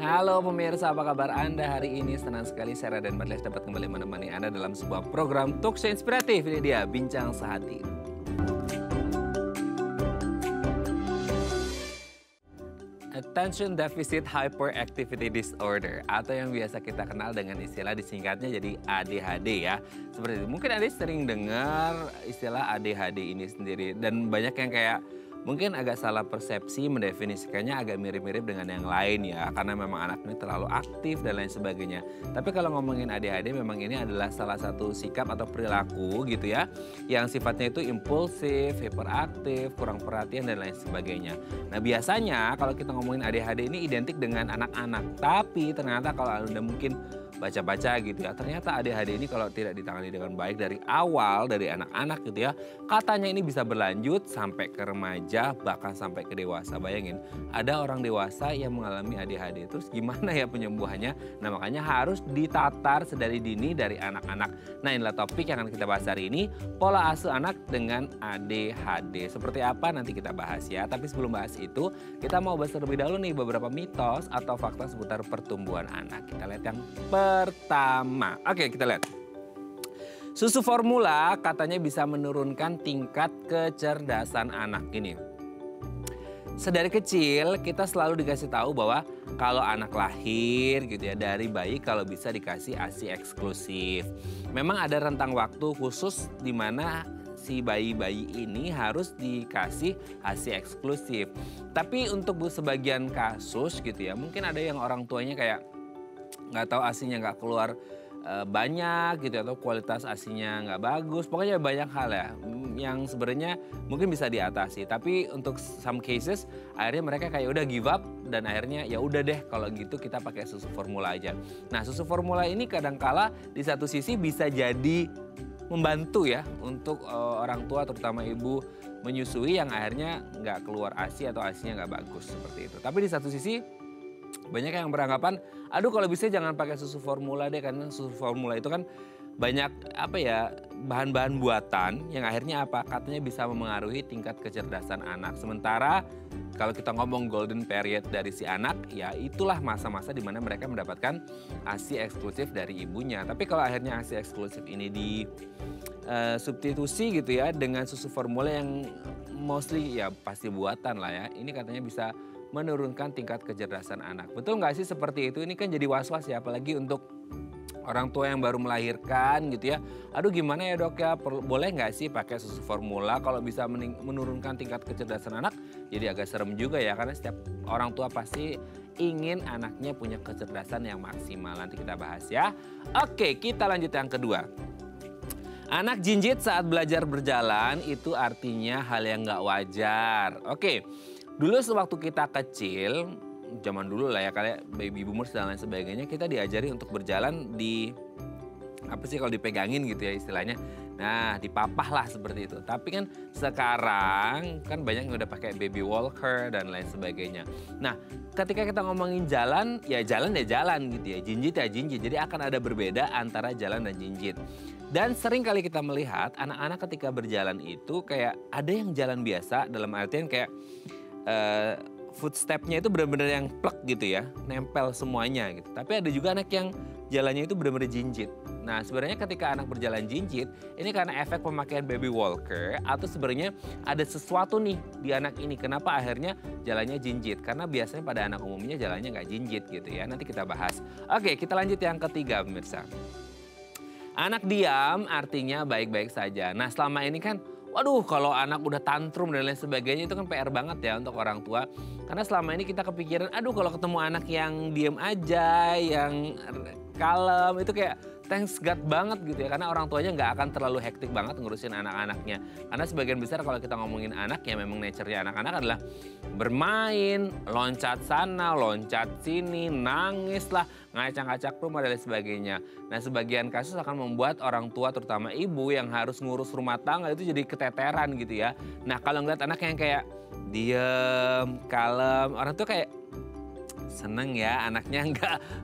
Halo pemirsa, apa kabar Anda hari ini? Senang sekali saya Raden Badles dapat kembali menemani Anda dalam sebuah program talkshow inspiratif. Ini dia, Bincang Sehati. Attention Deficit Hyperactivity Disorder atau yang biasa kita kenal dengan istilah disingkatnya jadi ADHD ya. Seperti itu. Mungkin Anda sering dengar istilah ADHD ini sendiri dan banyak yang kayak mungkin agak salah persepsi mendefinisikannya agak mirip-mirip dengan yang lain ya. Karena memang anak ini terlalu aktif dan lain sebagainya. Tapi kalau ngomongin ADHD memang ini adalah salah satu sikap atau perilaku gitu ya. Yang sifatnya itu impulsif, hiperaktif, kurang perhatian dan lain sebagainya. Nah biasanya kalau kita ngomongin ADHD ini identik dengan anak-anak. Tapi ternyata kalau Anda mungkin baca-baca gitu ya, ternyata ADHD ini kalau tidak ditangani dengan baik dari awal, dari anak-anak gitu ya, katanya ini bisa berlanjut sampai ke remaja, bahkan sampai ke dewasa. Bayangin, ada orang dewasa yang mengalami ADHD, terus gimana ya penyembuhannya? Nah makanya harus ditatar sedari dini dari anak-anak. Nah inilah topik yang akan kita bahas hari ini, pola asuh anak dengan ADHD. Seperti apa nanti kita bahas ya, tapi sebelum bahas itu, kita mau bahas terlebih dahulu nih beberapa mitos atau fakta seputar pertumbuhan anak. Kita lihat yang pertama. Oke, kita lihat. Susu formula katanya bisa menurunkan tingkat kecerdasan anak ini. Sedari kecil kita selalu dikasih tahu bahwa kalau anak lahir gitu ya dari bayi kalau bisa dikasih ASI eksklusif. Memang ada rentang waktu khusus di mana si bayi-bayi ini harus dikasih ASI eksklusif. Tapi untuk sebagian kasus gitu ya, mungkin ada yang orang tuanya kayak nggak tahu ASINya nggak keluar banyak gitu atau kualitas ASINya nggak bagus. Pokoknya banyak hal ya yang sebenarnya mungkin bisa diatasi. Tapi untuk some cases akhirnya mereka kayak udah give up dan akhirnya ya udah deh kalau gitu kita pakai susu formula aja. Nah susu formula ini kadangkala di satu sisi bisa jadi membantu ya untuk orang tua terutama ibu menyusui yang akhirnya nggak keluar ASI atau ASINya nggak bagus seperti itu. Tapi di satu sisi banyak yang beranggapan, aduh kalau bisa jangan pakai susu formula deh karena susu formula itu kan banyak apa ya bahan-bahan buatan yang akhirnya apa katanya bisa memengaruhi tingkat kecerdasan anak. Sementara kalau kita ngomong golden period dari si anak ya itulah masa-masa di mana mereka mendapatkan ASI eksklusif dari ibunya. Tapi kalau akhirnya ASI eksklusif ini di substitusi gitu ya dengan susu formula yang mostly ya pasti buatan lah ya. Ini katanya bisa menurunkan tingkat kecerdasan anak. Betul nggak sih seperti itu? Ini kan jadi was-was ya, apalagi untuk orang tua yang baru melahirkan gitu ya. Aduh gimana ya dok ya, boleh nggak sih pakai susu formula kalau bisa menurunkan tingkat kecerdasan anak? Jadi agak serem juga ya, karena setiap orang tua pasti ingin anaknya punya kecerdasan yang maksimal. Nanti kita bahas ya. Oke, kita lanjut yang kedua. Anak jinjit saat belajar berjalan itu artinya hal yang nggak wajar. Oke. Dulu sewaktu kita kecil, zaman dulu lah ya kayak baby boomers dan lain sebagainya, kita diajari untuk berjalan di apa sih kalau dipegangin gitu ya istilahnya. Nah, dipapah lah seperti itu. Tapi kan sekarang kan banyak yang udah pakai baby walker dan lain sebagainya. Nah, ketika kita ngomongin jalan ya jalan gitu ya, jinjit ya jinjit. Jadi akan ada berbeda antara jalan dan jinjit. Dan sering kali kita melihat anak-anak ketika berjalan itu kayak ada yang jalan biasa dalam artian kayak footstepnya itu benar-benar yang plek gitu ya, nempel semuanya gitu. Tapi ada juga anak yang jalannya itu benar-benar jinjit. Nah sebenarnya ketika anak berjalan jinjit, ini karena efek pemakaian baby walker atau sebenarnya ada sesuatu nih di anak ini. Kenapa akhirnya jalannya jinjit? Karena biasanya pada anak umumnya jalannya nggak jinjit gitu ya. Nanti kita bahas. Oke, kita lanjut yang ketiga pemirsa. Anak diam artinya baik-baik saja. Nah selama ini kan waduh kalau anak udah tantrum dan lain sebagainya itu kan PR banget ya untuk orang tua. Karena selama ini kita kepikiran aduh kalau ketemu anak yang diem aja, yang kalem itu kayak thanks God banget gitu ya. Karena orang tuanya nggak akan terlalu hektik banget ngurusin anak-anaknya. Karena sebagian besar kalau kita ngomongin anak ya memang nature-nya anak-anak adalah bermain, loncat sana, loncat sini, nangis lah, ngacak-ngacak rumah dan lain sebagainya. Nah sebagian kasus akan membuat orang tua terutama ibu yang harus ngurus rumah tangga itu jadi keteteran gitu ya. Nah kalau ngeliat anak yang kayak diem, kalem, orang tuh kayak seneng ya anaknya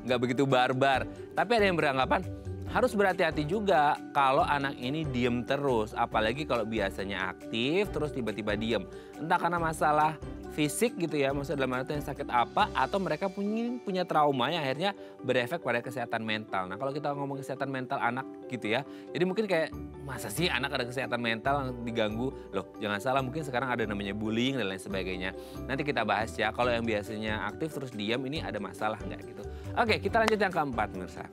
nggak begitu barbar. Tapi ada yang beranggapan harus berhati-hati juga kalau anak ini diem terus. Apalagi kalau biasanya aktif terus tiba-tiba diem. Entah karena masalah fisik gitu ya, maksudnya dalam artian sakit apa, atau mereka punya trauma yang akhirnya berefek pada kesehatan mental. Nah kalau kita ngomong kesehatan mental anak gitu ya, jadi mungkin kayak masa sih anak ada kesehatan mental yang diganggu? Loh jangan salah, mungkin sekarang ada namanya bullying dan lain sebagainya. Nanti kita bahas ya, kalau yang biasanya aktif terus diam ini ada masalah nggak gitu. Oke, kita lanjut yang keempat pemirsa.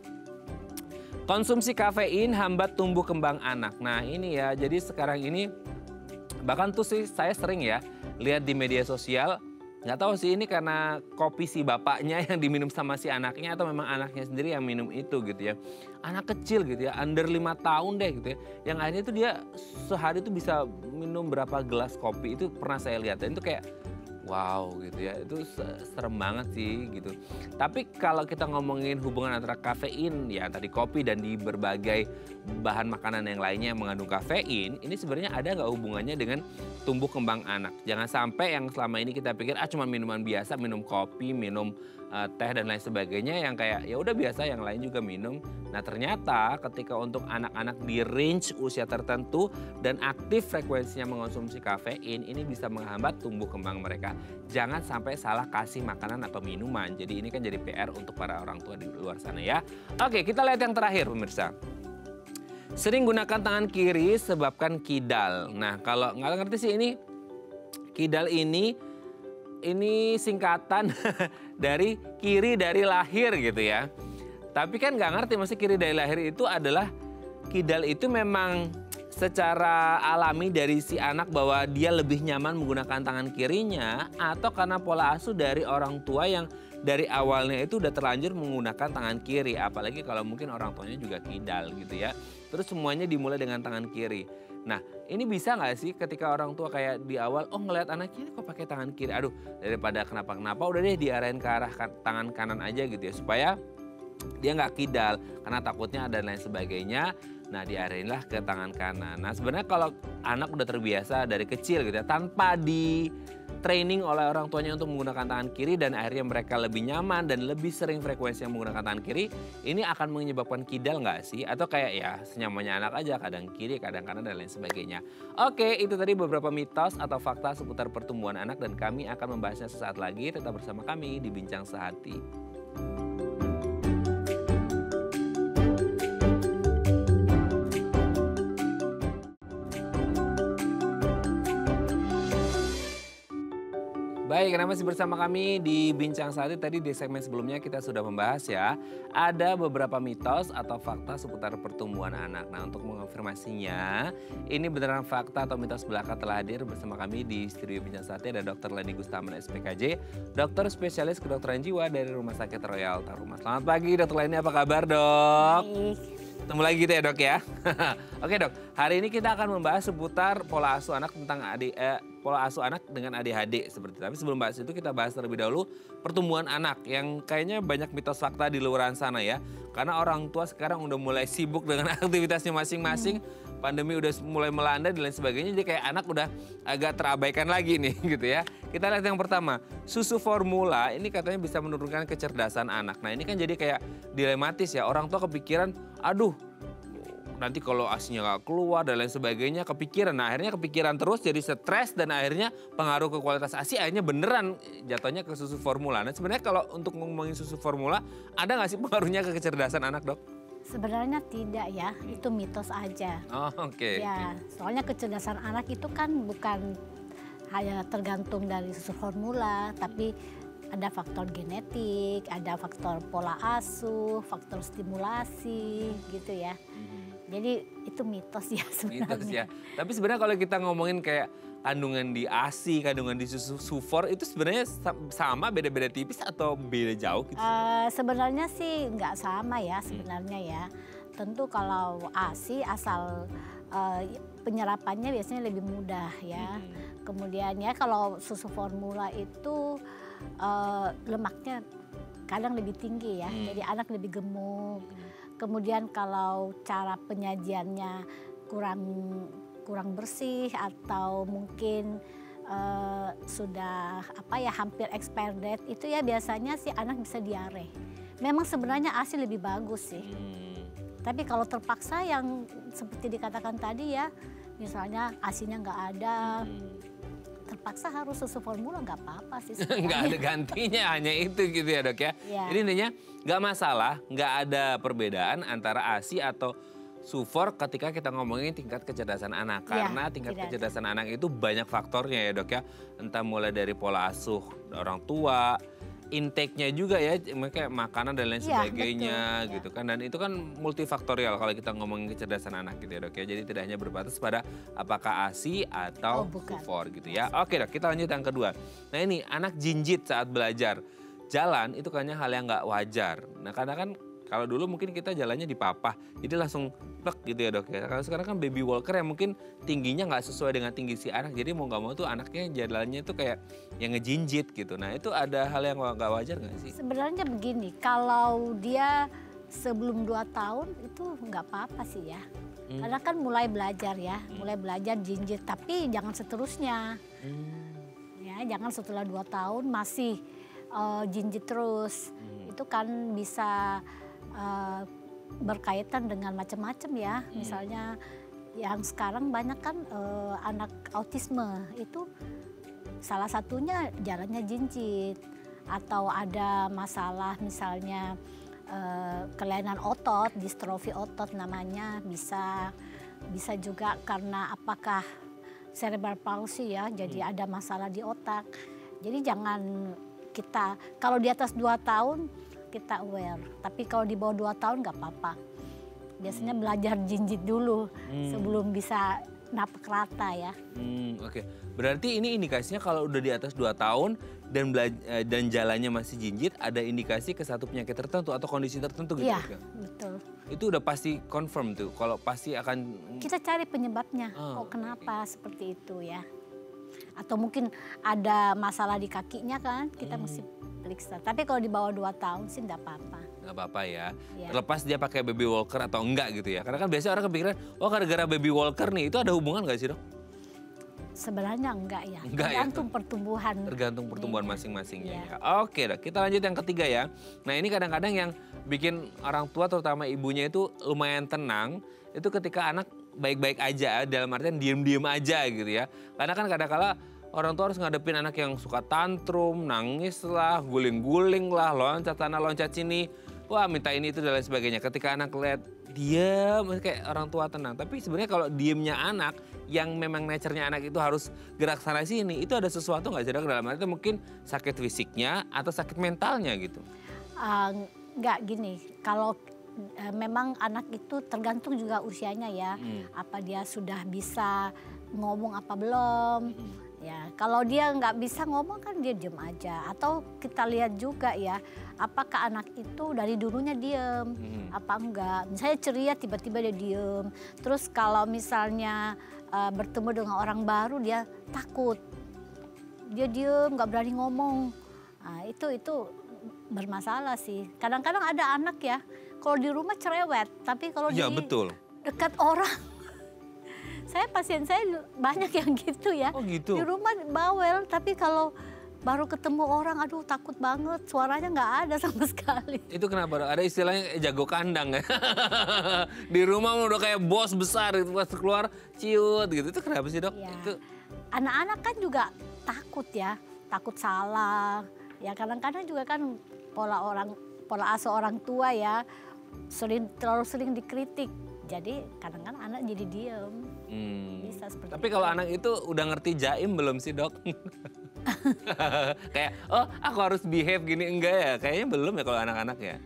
Konsumsi kafein hambat tumbuh kembang anak. Nah ini ya, jadi sekarang ini bahkan tuh sih saya sering ya lihat di media sosial, nggak tahu sih ini karena kopi si bapaknya yang diminum sama si anaknya atau memang anaknya sendiri yang minum itu gitu ya. Anak kecil gitu ya, under 5 tahun deh gitu ya. Yang akhirnya itu dia sehari itu bisa minum berapa gelas kopi, itu pernah saya lihat dan itu kayak wow gitu ya, itu serem banget sih gitu. Tapi kalau kita ngomongin hubungan antara kafein ya tadi kopi dan di berbagai bahan makanan yang lainnya yang mengandung kafein, ini sebenarnya ada nggak hubungannya dengan tumbuh kembang anak? Jangan sampai yang selama ini kita pikir cuma minuman biasa, minum kopi, minum teh dan lain sebagainya yang kayak ya udah biasa yang lain juga minum. Nah ternyata ketika untuk anak-anak di range usia tertentu dan aktif frekuensinya mengonsumsi kafein, ini bisa menghambat tumbuh kembang mereka. Jangan sampai salah kasih makanan atau minuman. Jadi ini kan jadi PR untuk para orang tua di luar sana ya. Oke, kita lihat yang terakhir pemirsa. Sering gunakan tangan kiri sebabkan kidal. Nah kalau nggak ngerti sih ini kidal ini singkatan dari kiri dari lahir gitu ya. Tapi kan nggak ngerti maksudnya kiri dari lahir itu adalah kidal itu memang secara alami dari si anak bahwa dia lebih nyaman menggunakan tangan kirinya atau karena pola asuh dari orang tua yang dari awalnya itu udah terlanjur menggunakan tangan kiri. Apalagi kalau mungkin orang tuanya juga kidal gitu ya. Terus semuanya dimulai dengan tangan kiri. Nah ini bisa nggak sih ketika orang tua kayak di awal, oh ngeliat anaknya kok pakai tangan kiri. Aduh daripada kenapa-kenapa udah deh diarahin ke arah tangan kanan aja gitu ya. Supaya dia nggak kidal karena takutnya ada lain sebagainya. Nah diarahinlah ke tangan kanan. Nah sebenarnya kalau anak udah terbiasa dari kecil gitu ya, tanpa di training oleh orang tuanya untuk menggunakan tangan kiri dan akhirnya mereka lebih nyaman dan lebih sering frekuensi yang menggunakan tangan kiri, ini akan menyebabkan kidal nggak sih? Atau kayak ya senyamannya anak aja, kadang kiri, kadang kanan dan lain sebagainya. Oke, itu tadi beberapa mitos atau fakta seputar pertumbuhan anak dan kami akan membahasnya sesaat lagi. Tetap bersama kami di Bincang Sehati. Baik, karena masih bersama kami di Bincang Sehati. Tadi di segmen sebelumnya kita sudah membahas ya, ada beberapa mitos atau fakta seputar pertumbuhan anak. Nah untuk mengonfirmasinya, ini beneran fakta atau mitos belaka telah hadir bersama kami di studio Bincang Sehati. Ada Dr. Leni Gustaman SPKJ, dokter spesialis kedokteran jiwa dari Rumah Sakit Royal Taruma. Selamat pagi Dr. Leni, apa kabar dok? Baik. Ketemu lagi gitu ya dok ya. Oke dok, hari ini kita akan membahas seputar pola asuh anak tentang pola asuh anak dengan ADHD seperti itu. Tapi sebelum bahas itu kita bahas terlebih dahulu pertumbuhan anak yang kayaknya banyak mitos fakta di luaran sana ya. Karena orang tua sekarang udah mulai sibuk dengan aktivitasnya masing-masing. Pandemi udah mulai melanda dan lain sebagainya, jadi kayak anak udah agak terabaikan lagi nih gitu ya. Kita lihat yang pertama, susu formula ini katanya bisa menurunkan kecerdasan anak. Nah ini kan jadi kayak dilematis ya, orang tua kepikiran, aduh nanti kalau asinya nggak keluar dan lain sebagainya kepikiran. Nah akhirnya kepikiran terus jadi stres dan akhirnya pengaruh ke kualitas ASI akhirnya beneran jatuhnya ke susu formula. Nah sebenarnya kalau untuk ngomongin susu formula ada nggak sih pengaruhnya ke kecerdasan anak dok? Sebenarnya tidak ya, itu mitos aja. Oh, oke. Ya, soalnya kecerdasan anak itu kan bukan hanya tergantung dari susu formula, tapi ada faktor genetik, ada faktor pola asuh, faktor stimulasi gitu ya. Jadi itu mitos ya sebenarnya. Mitos ya. Tapi sebenarnya kalau kita ngomongin kayak kandungan di ASI, kandungan di susu sufor itu sebenarnya sama, beda-beda tipis atau beda jauh gitu? Sebenarnya sih nggak sama ya sebenarnya ya. Tentu kalau ASI asal penyerapannya biasanya lebih mudah ya. Kemudian ya kalau susu formula itu lemaknya kadang lebih tinggi ya, jadi anak lebih gemuk. Kemudian kalau cara penyajiannya kurang bersih atau mungkin sudah hampir expired date, itu ya biasanya si anak bisa diare. Memang sebenarnya ASI lebih bagus sih. Tapi kalau terpaksa yang seperti dikatakan tadi ya, misalnya ASInya nggak ada, terpaksa harus susu formula nggak apa-apa sih. Nggak ada gantinya, hanya itu gitu ya dok ya. Jadi intinya nggak masalah, nggak ada perbedaan antara ASI atau Sufor ketika kita ngomongin tingkat kecerdasan anak. Karena tingkat kecerdasan anak itu banyak faktornya ya dok ya. Entah mulai dari pola asuh orang tua, intake-nya juga ya, kayak makanan dan lain sebagainya gitu kan. Dan itu kan multifaktorial kalau kita ngomongin kecerdasan anak gitu ya dok ya. Jadi tidak hanya berbatas pada apakah ASI atau Sufor gitu ya. Oke dok, kita lanjut yang kedua. Nah ini anak jinjit saat belajar. Jalan itu kayaknya hal yang nggak wajar. Nah karena kan kalau dulu mungkin kita jalannya di papah, jadi langsung plek gitu ya dok ya. Kalau sekarang kan baby walker yang mungkin tingginya nggak sesuai dengan tinggi si anak, jadi mau nggak mau tuh anaknya jalannya tuh kayak yang ngejinjit gitu. Nah itu ada hal yang nggak wajar nggak sih? Sebenarnya begini, kalau dia sebelum 2 tahun itu nggak apa-apa sih ya. Karena kan mulai belajar ya, mulai belajar jinjit, tapi jangan seterusnya. Ya, jangan setelah 2 tahun masih jinjit terus. Itu kan bisa berkaitan dengan macam-macam ya. Misalnya yang sekarang banyak kan anak autisme itu salah satunya jalannya jinjit. Atau ada masalah misalnya kelainan otot, distrofi otot namanya, bisa juga karena apakah cerebral palsy ya, jadi ada masalah di otak. Jadi jangan kita, kalau di atas 2 tahun kita aware, tapi kalau di bawah 2 tahun nggak apa-apa. Biasanya belajar jinjit dulu sebelum bisa napak rata ya. Oke. Berarti ini indikasinya kalau udah di atas 2 tahun dan jalannya masih jinjit, ada indikasi ke satu penyakit tertentu atau kondisi tertentu gitu. Iya, betul. Itu udah pasti confirm tuh, kalau pasti akan... Kita cari penyebabnya, kenapa seperti itu ya. Atau mungkin ada masalah di kakinya kan, kita mesti periksa. Tapi kalau di bawah 2 tahun sih enggak apa-apa. Enggak apa-apa ya. Terlepas dia pakai baby walker atau enggak gitu ya. Karena kan biasanya orang kepikiran, oh gara-gara baby walker nih, itu ada hubungan nggak sih dok? Sebenarnya enggak ya, tergantung pertumbuhan. Tergantung pertumbuhan masing-masingnya ya. Oke dok, kita lanjut yang ketiga ya. Nah ini kadang-kadang yang bikin orang tua terutama ibunya itu lumayan tenang, itu ketika anak baik-baik aja, dalam artian diem-diem aja gitu ya. Karena kan kadang-kala orang tua harus ngadepin anak yang suka tantrum, nangis lah, guling-guling lah, loncat sana, loncat sini. Wah minta ini itu dan lain sebagainya. Ketika anak lihat diam, kayak orang tua tenang. Tapi sebenarnya kalau diemnya anak, yang memang nature-nya anak itu harus gerak sana sini, itu ada sesuatu nggak sih dok? Dalam arti mungkin sakit fisiknya atau sakit mentalnya gitu? Nggak gini, kalau memang anak itu tergantung juga usianya ya. Apa dia sudah bisa ngomong apa belum? Ya, kalau dia nggak bisa ngomong kan dia diem aja. Atau kita lihat juga ya, apakah anak itu dari dulunya diem, apa enggak. Misalnya ceria tiba-tiba dia diem. Terus kalau misalnya bertemu dengan orang baru dia takut. Dia diem, nggak berani ngomong. Nah, itu bermasalah sih. Kadang-kadang ada anak ya, kalau di rumah cerewet, tapi kalau di dekat orang, pasien saya banyak yang gitu ya. Oh gitu? Di rumah bawel, tapi kalau baru ketemu orang, aduh takut banget, suaranya nggak ada sama sekali. Itu kenapa dok? Ada istilahnya jago kandang ya? Di rumah udah kayak bos besar, pas keluar ciut gitu. Itu kenapa sih dok? Ya. Anak-anak kan juga takut ya, takut salah. Ya kadang-kadang juga kan pola asuh orang tua ya, terlalu sering dikritik. Jadi kadang-kadang anak jadi diem. Bisa seperti Tapi kalau anak itu udah ngerti jaim belum sih dok? Kayak, oh aku harus behave gini, enggak ya? Kayaknya belum ya kalau anak-anak ya?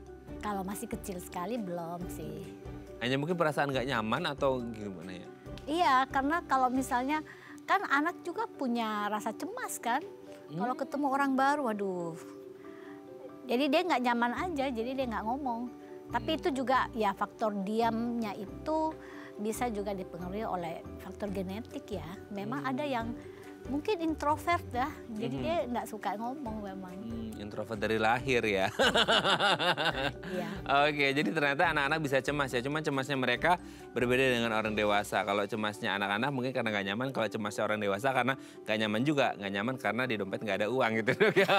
Kalau masih kecil sekali belum sih. Hanya mungkin perasaan nggak nyaman atau gimana ya? Iya, karena kalau misalnya, kan anak juga punya rasa cemas kan? Kalau ketemu orang baru, waduh. Jadi dia nggak nyaman aja, jadi dia nggak ngomong. Tapi itu juga ya faktor diamnya itu bisa juga dipengaruhi oleh faktor genetik ya. Memang ada yang mungkin introvert ya, jadi dia nggak suka ngomong memang. Introvert dari lahir ya. Iya. Oke, jadi ternyata anak-anak bisa cemas ya. Cuma cemasnya mereka berbeda dengan orang dewasa. Kalau cemasnya anak-anak mungkin karena nggak nyaman. Kalau cemasnya orang dewasa karena nggak nyaman juga. Nggak nyaman karena di dompet nggak ada uang gitu dok ya.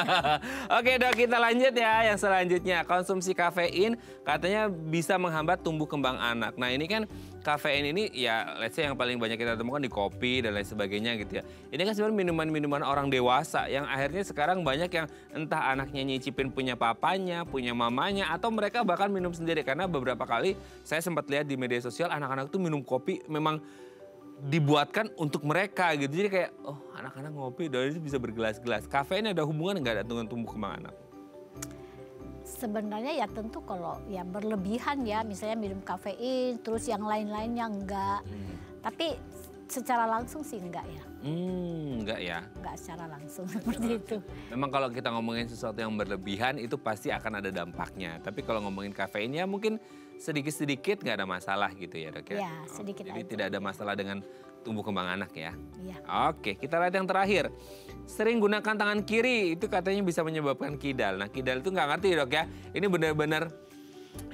Oke dok, kita lanjut ya. Yang selanjutnya, konsumsi kafein katanya bisa menghambat tumbuh kembang anak. Nah ini kan kafein ini ya let's say yang paling banyak kita temukan di kopi dan lain sebagainya gitu ya. Ini kan sebenarnya minuman-minuman orang dewasa yang akhirnya sekarang banyak yang entah anaknya nyicipin punya papanya, punya mamanya, atau mereka bahkan minum sendiri. Karena beberapa kali saya sempat lihat di media sosial anak-anak tuh minum kopi memang dibuatkan untuk mereka gitu. Jadi kayak, oh anak-anak ngopi dan itu bisa bergelas-gelas. Kafein ada hubungan nggak dengan tumbuh kembang anak? Sebenarnya ya tentu kalau ya berlebihan ya, misalnya minum kafein, terus yang lain-lainnya enggak. Tapi secara langsung sih enggak ya. Enggak ya? Enggak secara langsung seperti itu. Memang kalau kita ngomongin sesuatu yang berlebihan itu pasti akan ada dampaknya. Tapi kalau ngomongin kafein ya mungkin sedikit-sedikit nggak ada masalah gitu ya dok ya? Ya sedikit Jadi aja. tidak ada masalah dengan tumbuh kembang anak ya? Iya. Oke, kita lihat yang terakhir. Sering gunakan tangan kiri itu katanya bisa menyebabkan kidal. Nah kidal itu nggak ngerti dok ya. Ini benar-benar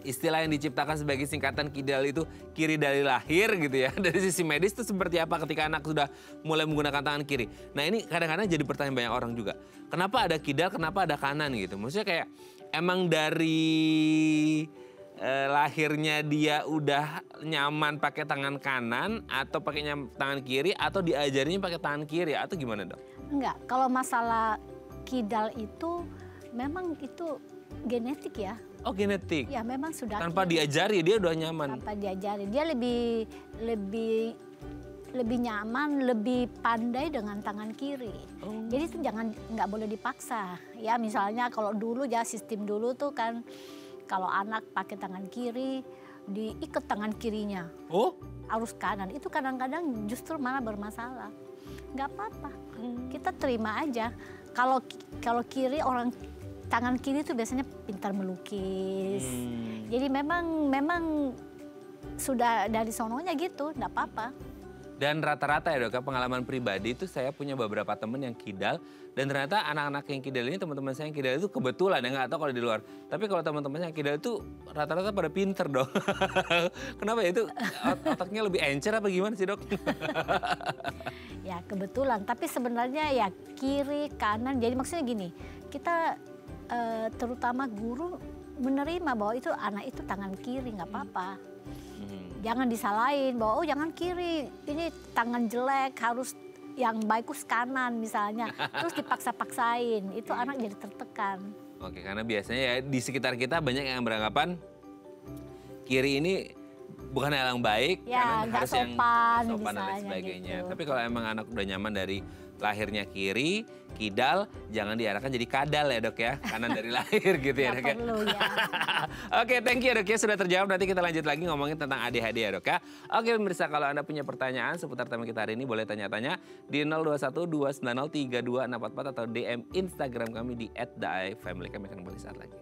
istilah yang diciptakan sebagai singkatan kidal itu kiri dari lahir gitu ya. Dari sisi medis itu seperti apa ketika anak sudah mulai menggunakan tangan kiri. Nah ini kadang-kadang jadi pertanyaan banyak orang juga. Kenapa ada kidal, kenapa ada kanan gitu. Maksudnya kayak emang dari lahirnya dia udah nyaman pakai tangan kanan atau pakai tangan kiri atau diajarinya pakai tangan kiri atau gimana dok? Enggak, kalau masalah kidal itu memang itu genetik ya. Oh genetik? Ya memang sudah. Tanpa diajari dia udah nyaman? Tanpa diajari, dia lebih nyaman, lebih pandai dengan tangan kiri. Jadi itu nggak boleh dipaksa. Ya misalnya kalau dulu ya sistem dulu tuh kan kalau anak pakai tangan kiri diikat tangan kirinya. Oh? Harus kanan. Itu kadang-kadang justru malah bermasalah. Nggak apa-apa. Kita terima aja. Kalau kiri tangan kiri itu biasanya pintar melukis. Jadi memang sudah dari sononya gitu, nggak apa-apa. Dan rata-rata ya dok, pengalaman pribadi itu saya punya beberapa temen yang kidal. Dan ternyata anak-anak yang kidal ini, teman-teman saya yang kidal itu kebetulan ya, nggak tahu kalau di luar. Tapi kalau teman-teman saya yang kidal itu rata-rata pada pinter dong. Kenapa ya itu otaknya lebih encer apa gimana sih dok? Ya kebetulan, tapi sebenarnya ya kiri, kanan. Jadi maksudnya gini, kita terutama guru menerima bahwa itu anak itu tangan kiri, nggak apa-apa. Jangan disalahin bahwa oh jangan kiri, ini tangan jelek, harus yang bagus kanan misalnya. Terus dipaksa-paksain, itu anak jadi tertekan. Oke, karena biasanya ya di sekitar kita banyak yang beranggapan kiri ini bukan hal yang baik, ya, karena harus sopan, yang sopan dan lain misalnya sebagainya. gitu. Tapi kalau emang anak udah nyaman dari lahirnya kiri, kidal, jangan diarahkan jadi kadal ya dok ya, kanan dari lahir gitu ya dok ya. Perlu ya. Oke, thank you ya dok ya, sudah terjawab. Nanti kita lanjut lagi ngomongin tentang ADHD ya dok ya. Oke pemirsa, kalau Anda punya pertanyaan seputar tema kita hari ini boleh tanya-tanya di 021-290-3244 atau DM Instagram kami di @daifamily. Kami akan kembali saat lagi.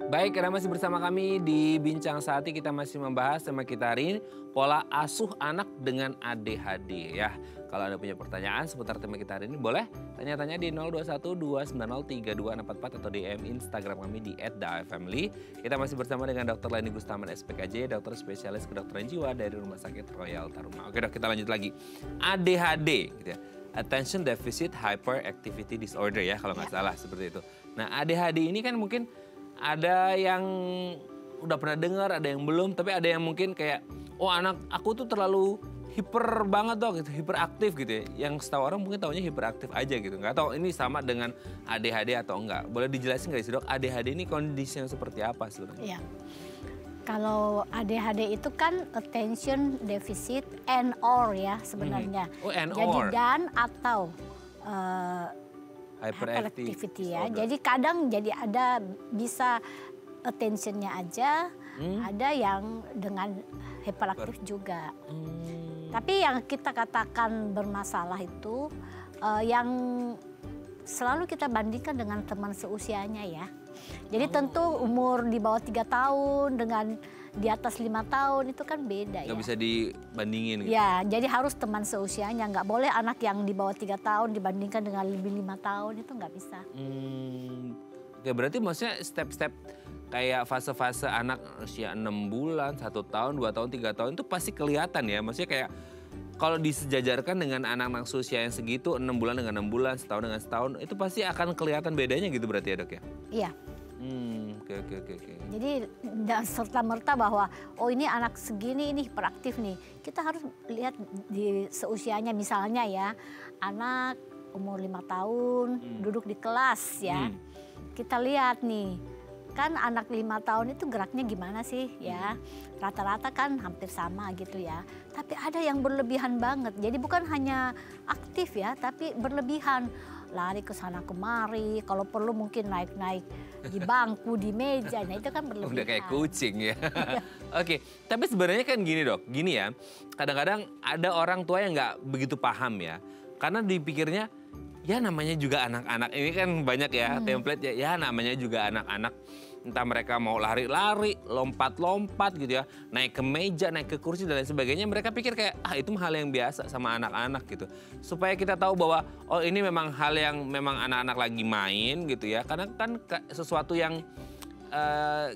Baik, Anda masih bersama kami di Bincang Saati. Kita masih membahas tema kita hari ini, pola asuh anak dengan ADHD ya. Kalau Anda punya pertanyaan seputar tema kita hari ini, boleh tanya-tanya di 021-290-3244 atau DM Instagram kami di @daifamily. Kita masih bersama dengan Dr. Leni Gustaman SPKJ, dokter spesialis kedokteran jiwa dari Rumah Sakit Royal Taruna. Oke dok, kita lanjut lagi. ADHD gitu ya. Attention Deficit Hyperactivity Disorder ya, kalau nggak salah seperti itu. Nah ADHD ini kan mungkin ada yang udah pernah dengar, ada yang belum, tapi ada yang mungkin kayak, oh anak aku tuh terlalu hiper banget dok, gitu, hiperaktif gitu ya. Yang setahu orang mungkin taunya hiperaktif aja gitu, nggak tahu ini sama dengan ADHD atau enggak. Boleh dijelasin nggak sih dok, ADHD ini kondisi yang seperti apa sebenarnya? Ya. Kalau ADHD itu kan attention deficit and or ya sebenarnya. Oh, and jadi or. dan atau Hyperactivity ya. disorder. Jadi kadang jadi ada bisa attentionnya aja, ada yang dengan hiperaktif juga. Tapi yang kita katakan bermasalah itu yang selalu kita bandingkan dengan teman seusianya ya. Jadi tentu umur di bawah 3 tahun dengan di atas 5 tahun itu kan beda ya. Nggak bisa dibandingin gitu. Ya, jadi harus teman seusianya. Nggak boleh anak yang di bawah 3 tahun dibandingkan dengan lebih 5 tahun, itu nggak bisa. Oke, berarti maksudnya step-step kayak fase-fase anak usia 6 bulan, 1 tahun, 2 tahun, 3 tahun itu pasti kelihatan ya. Maksudnya kayak kalau disejajarkan dengan anak-anak usia yang segitu, 6 bulan dengan 6 bulan, setahun dengan setahun, itu pasti akan kelihatan bedanya gitu berarti ya dok ya? Iya. Oke. Jadi tidak serta-merta bahwa oh ini anak segini ini hiperaktif nih. Kita harus lihat di seusianya, misalnya ya anak umur 5 tahun duduk di kelas ya. Kita lihat nih, kan anak 5 tahun itu geraknya gimana sih ya. Rata-rata kan hampir sama gitu ya. Tapi ada yang berlebihan banget. Jadi bukan hanya aktif ya, tapi berlebihan. Lari ke sana kemari, kalau perlu mungkin naik-naik di bangku, di meja. Nah itu kan berlebihan. Udah kayak kucing ya. Oke, tapi sebenarnya kan gini dok, gini ya. Kadang-kadang ada orang tua yang nggak begitu paham ya. Karena dipikirnya, ya namanya juga anak-anak. Ini kan banyak ya template ya namanya juga anak-anak. Entah mereka mau lari-lari, lompat-lompat gitu ya. Naik ke meja, naik ke kursi dan lain sebagainya. Mereka pikir kayak, itu hal yang biasa sama anak-anak gitu. Supaya kita tahu bahwa, oh ini memang hal yang memang anak-anak lagi main gitu ya. Karena kan sesuatu yang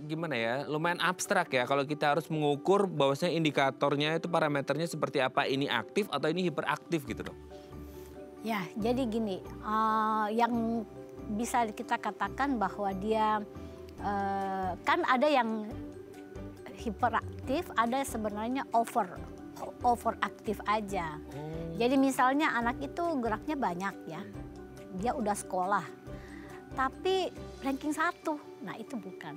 gimana ya, lumayan abstrak ya. Kalau kita harus mengukur bahwasanya indikatornya itu parameternya seperti apa. Ini aktif atau ini hiperaktif gitu dok. Ya, jadi gini, yang bisa kita katakan bahwa dia kan ada yang hiperaktif, ada sebenarnya overaktif aja. Jadi misalnya anak itu geraknya banyak ya, dia udah sekolah, tapi ranking 1, nah itu bukan.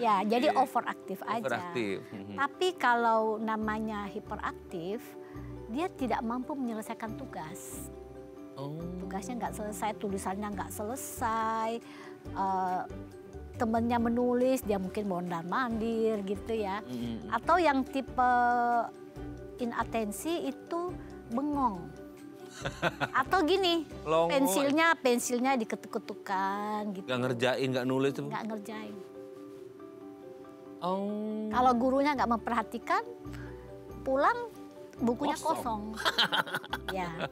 Ya, jadi overaktif aja. Tapi kalau namanya hiperaktif, dia tidak mampu menyelesaikan tugas. Tugasnya nggak selesai, tulisannya nggak selesai, temennya menulis, dia mungkin mondar-mandir gitu ya. Atau yang tipe inatensi itu bengong. Atau gini, pensilnya diketuk-ketukan gitu. Nggak ngerjain, nggak nulis. Nggak ngerjain. Kalau gurunya nggak memperhatikan, pulang bukunya kosong. Ya.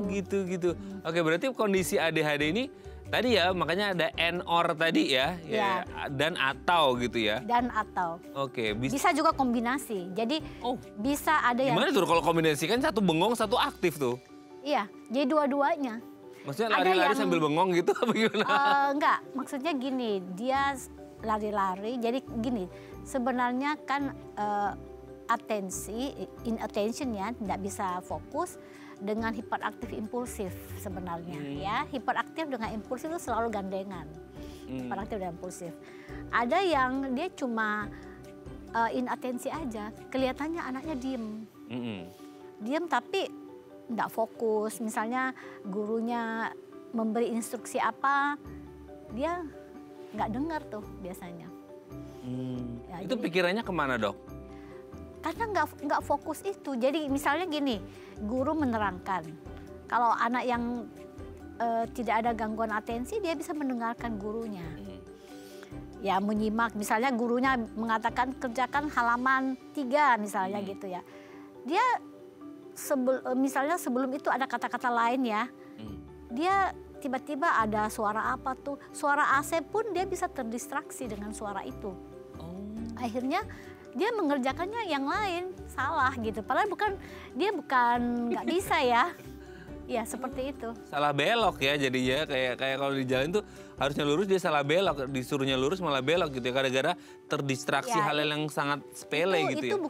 Gitu. Oke, berarti kondisi ADHD ini tadi ya, makanya ada and or tadi ya. Dan atau gitu ya. Dan atau. Oke. Bisa juga kombinasi. Jadi bisa ada yang... Gimana tuh kalau kombinasi, kan satu bengong, satu aktif tuh? Iya, jadi dua-duanya. Maksudnya lari-lari sambil bengong gitu apa gimana? Enggak, maksudnya gini, dia lari-lari, jadi gini, sebenarnya kan inattention ya, tidak bisa fokus dengan hiperaktif impulsif sebenarnya ya. Hiperaktif dengan impulsif itu selalu gandengan. Hiperaktif dan impulsif. Ada yang dia cuma inatensi aja, kelihatannya anaknya diem. Diem tapi nggak fokus. Misalnya gurunya memberi instruksi apa, dia nggak dengar tuh biasanya. Ya, itu pikirannya kemana dok? Karena nggak fokus itu. Jadi misalnya gini, guru menerangkan. Kalau anak yang tidak ada gangguan atensi, dia bisa mendengarkan gurunya. Ya menyimak, misalnya gurunya mengatakan kerjakan halaman 3 misalnya gitu ya. Dia misalnya sebelum itu ada kata-kata lain ya. Dia tiba-tiba ada suara apa tuh, suara AC pun dia bisa terdistraksi dengan suara itu. Akhirnya dia mengerjakannya yang lain salah gitu. Padahal dia bukan nggak bisa ya. Ya seperti itu. Salah belok ya jadinya, kayak kalau di jalan tuh harusnya lurus dia salah belok, disuruhnya lurus malah belok gitu ya, gara-gara terdistraksi hal-hal yang sangat sepele gitu ya. Itu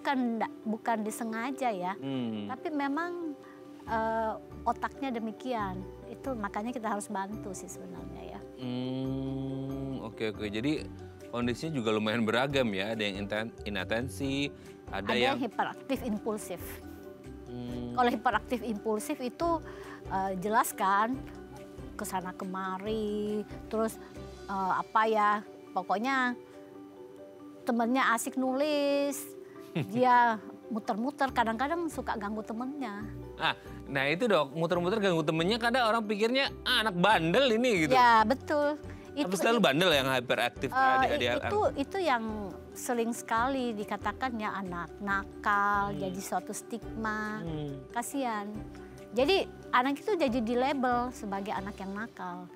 bukan disengaja ya. Tapi memang otaknya demikian. Itu makanya kita harus bantu sih sebenarnya ya. Oke. Jadi kondisinya juga lumayan beragam ya, ada yang inatensi, ada yang hiperaktif impulsif. Kalau hiperaktif impulsif itu jelas kan kesana kemari, terus pokoknya temennya asik nulis, dia muter-muter, kadang-kadang suka ganggu temennya. Nah itu dok, muter-muter ganggu temennya, kadang orang pikirnya anak bandel ini gitu. Ya betul. Tapi selalu bandel yang hyperaktif itu yang sering sekali dikatakan ya anak nakal, jadi suatu stigma. Kasihan. Jadi anak itu jadi dilabel sebagai anak yang nakal.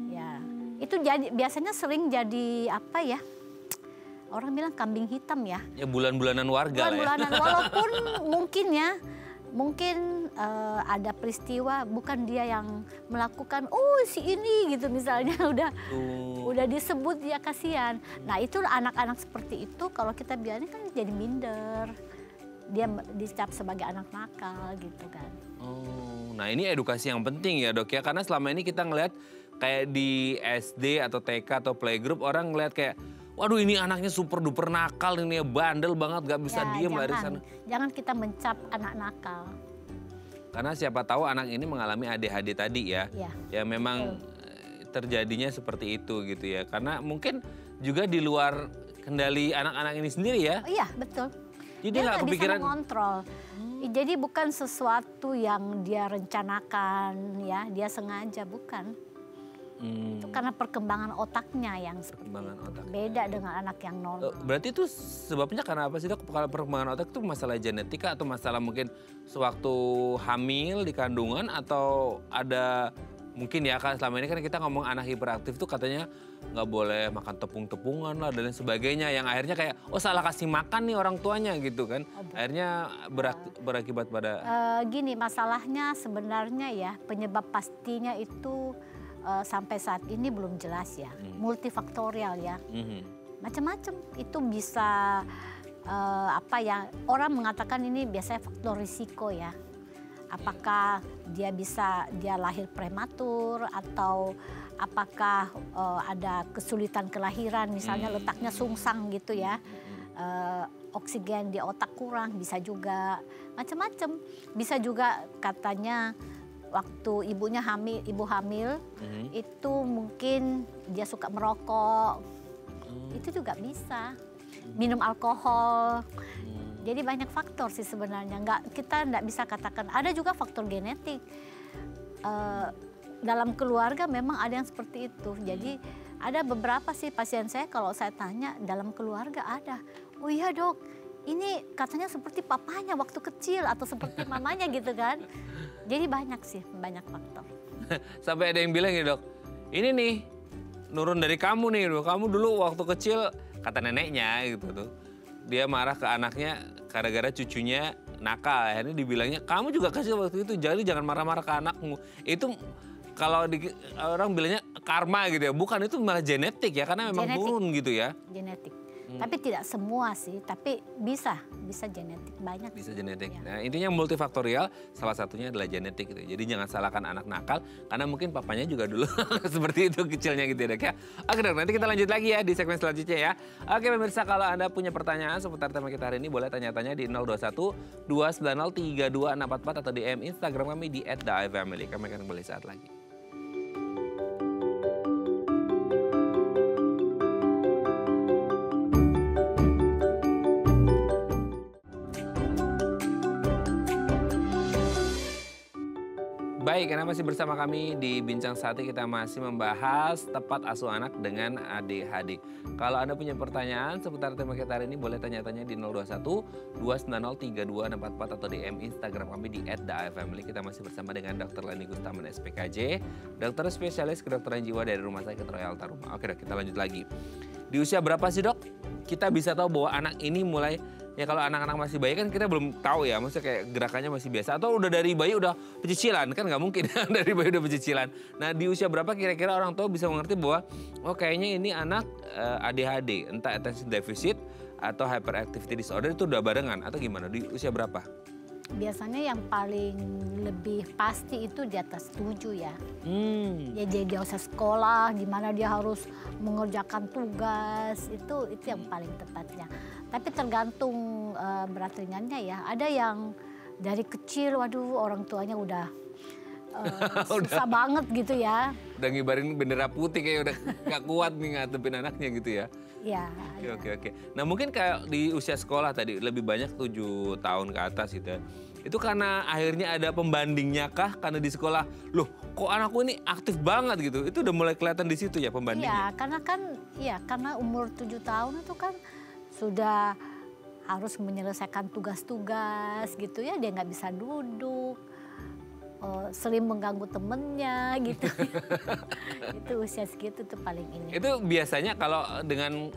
Ya, itu biasanya sering jadi orang bilang kambing hitam ya. Ya bulan-bulanan warga lah ya. Bulan-bulanan, walaupun mungkin ada peristiwa bukan dia yang melakukan, oh si ini gitu misalnya udah disebut, dia kasihan. Nah itu anak-anak seperti itu kalau kita biarin kan jadi minder. Dia dicap sebagai anak nakal gitu kan. Oh, nah ini edukasi yang penting ya dok ya, karena selama ini kita ngelihat kayak di SD atau TK atau playgroup orang ngelihat kayak, waduh ini anaknya super duper nakal, ini ya bandel banget, gak bisa diem dari sana. Jangan kita mencap anak nakal. Karena siapa tahu anak ini mengalami ADHD tadi ya. Ya memang terjadinya seperti itu gitu ya. Karena mungkin juga di luar kendali anak-anak ini sendiri ya. Oh, iya betul. Jadi dia nggak kepikiran bisa mengontrol. Jadi bukan sesuatu yang dia rencanakan ya, dia sengaja, bukan. Itu karena perkembangan otaknya yang beda dengan anak yang normal. Berarti itu sebabnya karena apa sih dok? Kalau perkembangan otak itu masalah genetika atau masalah mungkin sewaktu hamil di kandungan, atau ada mungkin ya kan selama ini kan kita ngomong anak hiperaktif tuh katanya nggak boleh makan tepung-tepungan lah dan lain sebagainya, yang akhirnya kayak salah kasih makan nih orang tuanya gitu kan. Akhirnya berakibat pada gini, masalahnya sebenarnya ya penyebab pastinya itu sampai saat ini belum jelas ya, multifaktorial ya, macam-macam. Itu bisa apa ya, orang mengatakan ini biasanya faktor risiko ya. Apakah dia lahir prematur, atau apakah ada kesulitan kelahiran, misalnya letaknya sungsang gitu ya, oksigen di otak kurang, bisa juga macam-macam. Bisa juga katanya waktu ibu hamil itu mungkin dia suka merokok, itu juga bisa. Minum alkohol. Jadi banyak faktor sih sebenarnya. Kita nggak bisa katakan. Ada juga faktor genetik. Dalam keluarga memang ada yang seperti itu. Jadi ada beberapa sih pasien saya kalau saya tanya dalam keluarga ada. Oh iya dok, ini katanya seperti papanya waktu kecil atau seperti mamanya gitu kan. Jadi banyak faktor. Sampai ada yang bilang ya dok, ini nih nurun dari kamu nih. Kamu dulu waktu kecil, kata neneknya gitu tuh. Dia marah ke anaknya gara-gara cucunya nakal. Akhirnya dibilangnya, kamu juga kecil waktu itu, jadi jangan marah-marah ke anakmu. Itu kalau orang bilangnya karma gitu ya. Bukan, itu malah genetik ya, karena memang turun gitu ya. Genetik. Tapi tidak semua sih, tapi bisa genetik, banyak. Bisa genetik. Ya. Nah intinya multifaktorial, salah satunya adalah genetik gitu. Jadi jangan salahkan anak nakal, karena mungkin papanya juga dulu seperti itu kecilnya gitu ya dok ya. Oke dok, nanti kita lanjut lagi ya di segmen selanjutnya ya. Oke pemirsa, kalau Anda punya pertanyaan seputar tema kita hari ini, boleh tanya-tanya di 021 290 32644 atau DM Instagram kami di @theifamily. Kami akan kembali saat lagi. Baik, karena masih bersama kami di Bincang Sati, kita masih membahas tepat asuh anak dengan ADHD. Kalau Anda punya pertanyaan seputar tema kita hari ini, boleh tanya-tanya di 021 290 32644 atau DM Instagram kami di @theifamily. Kita masih bersama dengan Dr. Leni Gustaman SPKJ, dokter spesialis kedokteran jiwa dari Rumah Sakit Royal Taruma. Oke dok, kita lanjut lagi. Di usia berapa sih dok kita bisa tahu bahwa anak ini mulai, ya kalau anak-anak masih bayi kan kita belum tahu ya, maksudnya kayak gerakannya masih biasa, atau udah dari bayi udah pecicilan, kan nggak mungkin dari bayi udah pecicilan. Nah di usia berapa kira-kira orang tua bisa mengerti bahwa oh kayaknya ini anak ADHD, entah attention deficit atau hyperactivity disorder, itu udah barengan atau gimana, di usia berapa? Biasanya yang paling lebih pasti itu di atas 7 ya. Jadi dia usia sekolah, di mana dia harus mengerjakan tugas, itu yang paling tepatnya. Tapi tergantung berat ringannya ya. Ada yang dari kecil, waduh orang tuanya udah susah banget gitu ya. Udah ngibarin bendera putih, kayak udah gak kuat nih ngadepin anaknya gitu ya. Iya. Oke. Nah mungkin kayak di usia sekolah tadi lebih banyak 7 tahun ke atas gitu ya. Itu karena akhirnya ada pembandingnya kah? Karena di sekolah, loh kok anakku ini aktif banget gitu. Itu udah mulai kelihatan di situ ya pembandingnya? Iya, karena umur 7 tahun itu kan sudah harus menyelesaikan tugas-tugas gitu ya. Dia nggak bisa duduk, sering mengganggu temennya gitu. Itu usia segitu tuh paling ini. Itu biasanya kalau dengan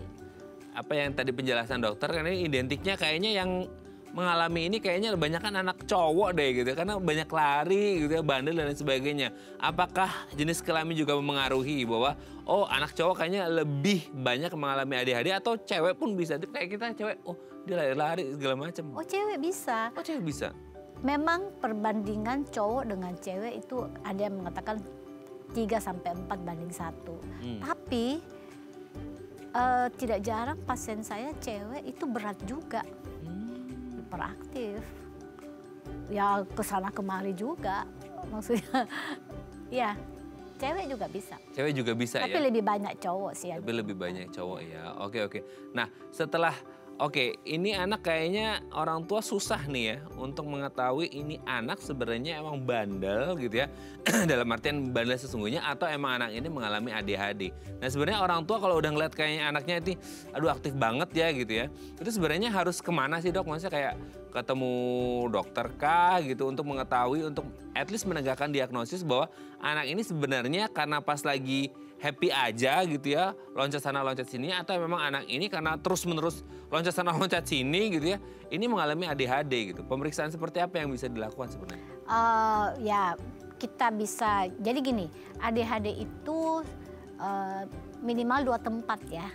apa yang tadi penjelasan dokter, karena ini identiknya kayaknya yang mengalami ini kayaknya kebanyakan anak cowok deh gitu, karena banyak lari gitu ya, bandel dan lain sebagainya. Apakah jenis kelamin juga mempengaruhi bahwa oh anak cowok kayaknya lebih banyak mengalami ADHD, atau cewek pun bisa? Kayak kita cewek, oh dia lari-lari segala macam. Oh cewek bisa. Oh cewek bisa. Memang perbandingan cowok dengan cewek itu ada yang mengatakan 3-4:1. Tapi tidak jarang pasien saya cewek itu berat juga. Hiperaktif. Ya kesana kemari juga. Maksudnya ya cewek juga bisa. Cewek juga bisa. Tapi ya? lebih banyak cowok sih. Tapi lebih banyak cowok ya. Oke. Nah setelah ini anak kayaknya orang tua susah nih ya untuk mengetahui ini anak sebenarnya emang bandel gitu ya. Dalam artian bandel sesungguhnya atau emang anak ini mengalami ADHD. Nah sebenarnya orang tua kalau udah ngeliat kayaknya anaknya ini aduh aktif banget ya gitu ya. Itu sebenarnya harus kemana sih dok? Maksudnya kayak ketemu dokter kah gitu untuk mengetahui, untuk at least menegakkan diagnosis bahwa anak ini sebenarnya karena pas lagi happy aja gitu ya, loncat sana loncat sini, atau memang anak ini karena terus-menerus loncat sana loncat sini gitu ya, ini mengalami ADHD gitu. Pemeriksaan seperti apa yang bisa dilakukan sebenarnya? Ya kita bisa, jadi gini, ADHD itu minimal 2 tempat ya.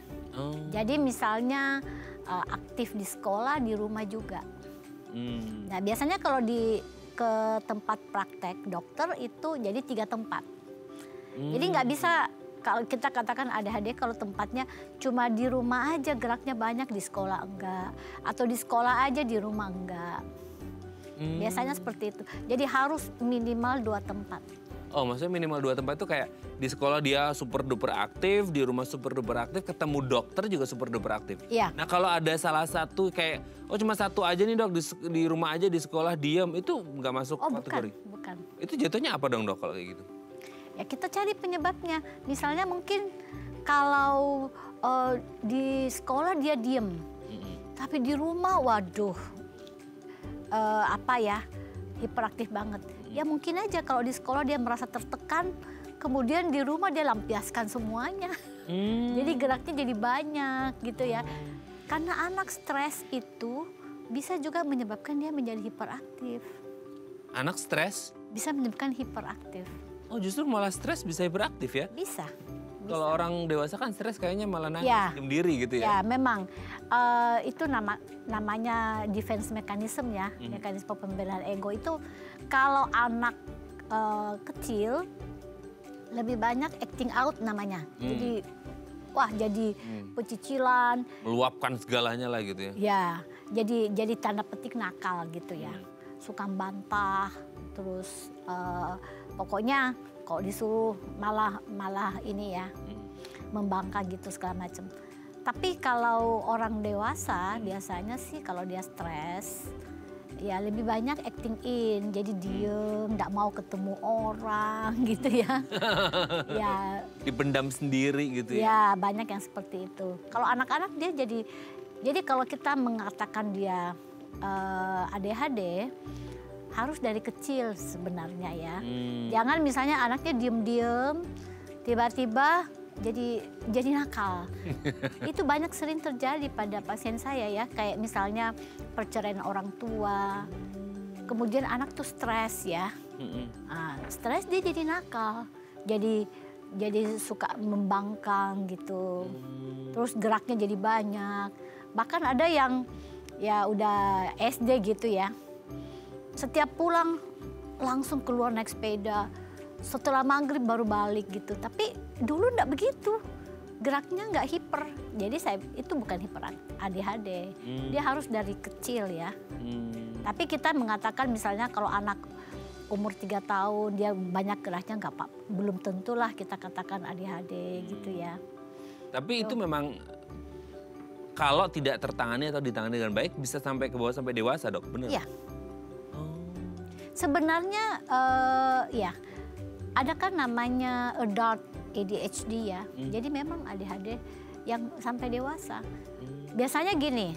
Jadi misalnya aktif di sekolah, di rumah juga. Nah biasanya kalau ke tempat praktek dokter itu jadi 3 tempat. Jadi nggak bisa kalau kita katakan ADHD kalau tempatnya cuma di rumah aja geraknya banyak, di sekolah enggak. Atau di sekolah aja di rumah enggak. Biasanya seperti itu. Jadi harus minimal 2 tempat. Oh maksudnya minimal 2 tempat itu kayak di sekolah dia super duper aktif, di rumah super duper aktif, ketemu dokter juga super duper aktif. Iya. Nah kalau ada salah satu kayak, oh cuma satu aja nih dok, di rumah aja di sekolah diam, itu nggak masuk kategori? Bukan. Itu jatuhnya apa dong dok kalau kayak gitu? Ya kita cari penyebabnya. Misalnya mungkin kalau di sekolah dia diem, tapi di rumah waduh hiperaktif banget. Ya mungkin aja kalau di sekolah dia merasa tertekan, kemudian di rumah dia lampiaskan semuanya. Jadi geraknya jadi banyak gitu ya. Karena anak stres itu bisa juga menyebabkan dia menjadi hiperaktif. Anak stres? Bisa menyebabkan hiperaktif. Oh justru malah stres bisa hiperaktif ya? Bisa. Kalau orang dewasa kan stres kayaknya malah nangis, diem diri gitu ya? Ya memang, itu namanya defense mechanism ya, mekanisme pembelaan ego itu. Kalau anak kecil lebih banyak acting out namanya. Jadi jadi pecicilan. Meluapkan segalanya lah gitu ya? Ya, jadi tanda petik nakal gitu ya. Suka bantah, terus pokoknya kalau disuruh malah ini ya, membangkang gitu segala macam. Tapi kalau orang dewasa biasanya sih kalau dia stres, ya lebih banyak acting in, jadi diem, nggak mau ketemu orang gitu ya. Ya. Dipendam sendiri gitu ya? Ya banyak yang seperti itu. Kalau anak-anak dia jadi kalau kita mengatakan dia ADHD, harus dari kecil sebenarnya ya. Jangan misalnya anaknya diem-diem, tiba-tiba jadi nakal. Itu banyak sering terjadi pada pasien saya ya. Kayak misalnya perceraian orang tua, kemudian anak tuh stres ya. Stres dia jadi nakal, jadi suka membangkang gitu. Terus geraknya jadi banyak. Bahkan ada yang ya udah SD gitu ya. Setiap pulang langsung keluar naik sepeda, setelah maghrib baru balik gitu. Tapi dulu enggak begitu, geraknya nggak hiper. Jadi itu bukan hiper ADHD, dia harus dari kecil ya. Tapi kita mengatakan misalnya kalau anak umur 3 tahun dia banyak geraknya belum tentulah kita katakan ADHD gitu ya. Tapi itu memang kalau tidak tertangani atau ditangani dengan baik bisa sampai ke bawah sampai dewasa dok, benar? Iya. Sebenarnya ya ada kan namanya adult ADHD ya. Jadi memang ADHD yang sampai dewasa. Biasanya gini,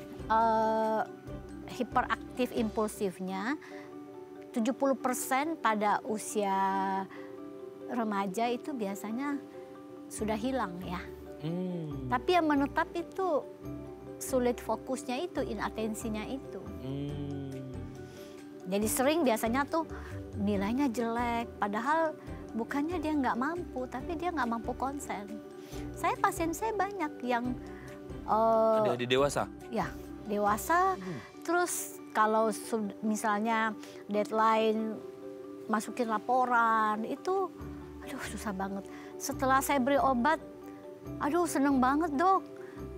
hiperaktif impulsifnya 70% pada usia remaja itu biasanya sudah hilang ya. Tapi yang menetap itu sulit fokusnya itu, inatensinya itu. Jadi sering biasanya tuh nilainya jelek, padahal bukannya dia nggak mampu, tapi dia nggak mampu konsen. Pasien saya banyak yang Adik-adik dewasa? Ya, dewasa. Terus kalau misalnya deadline masukin laporan itu, aduh susah banget. Setelah saya beri obat, aduh seneng banget dok,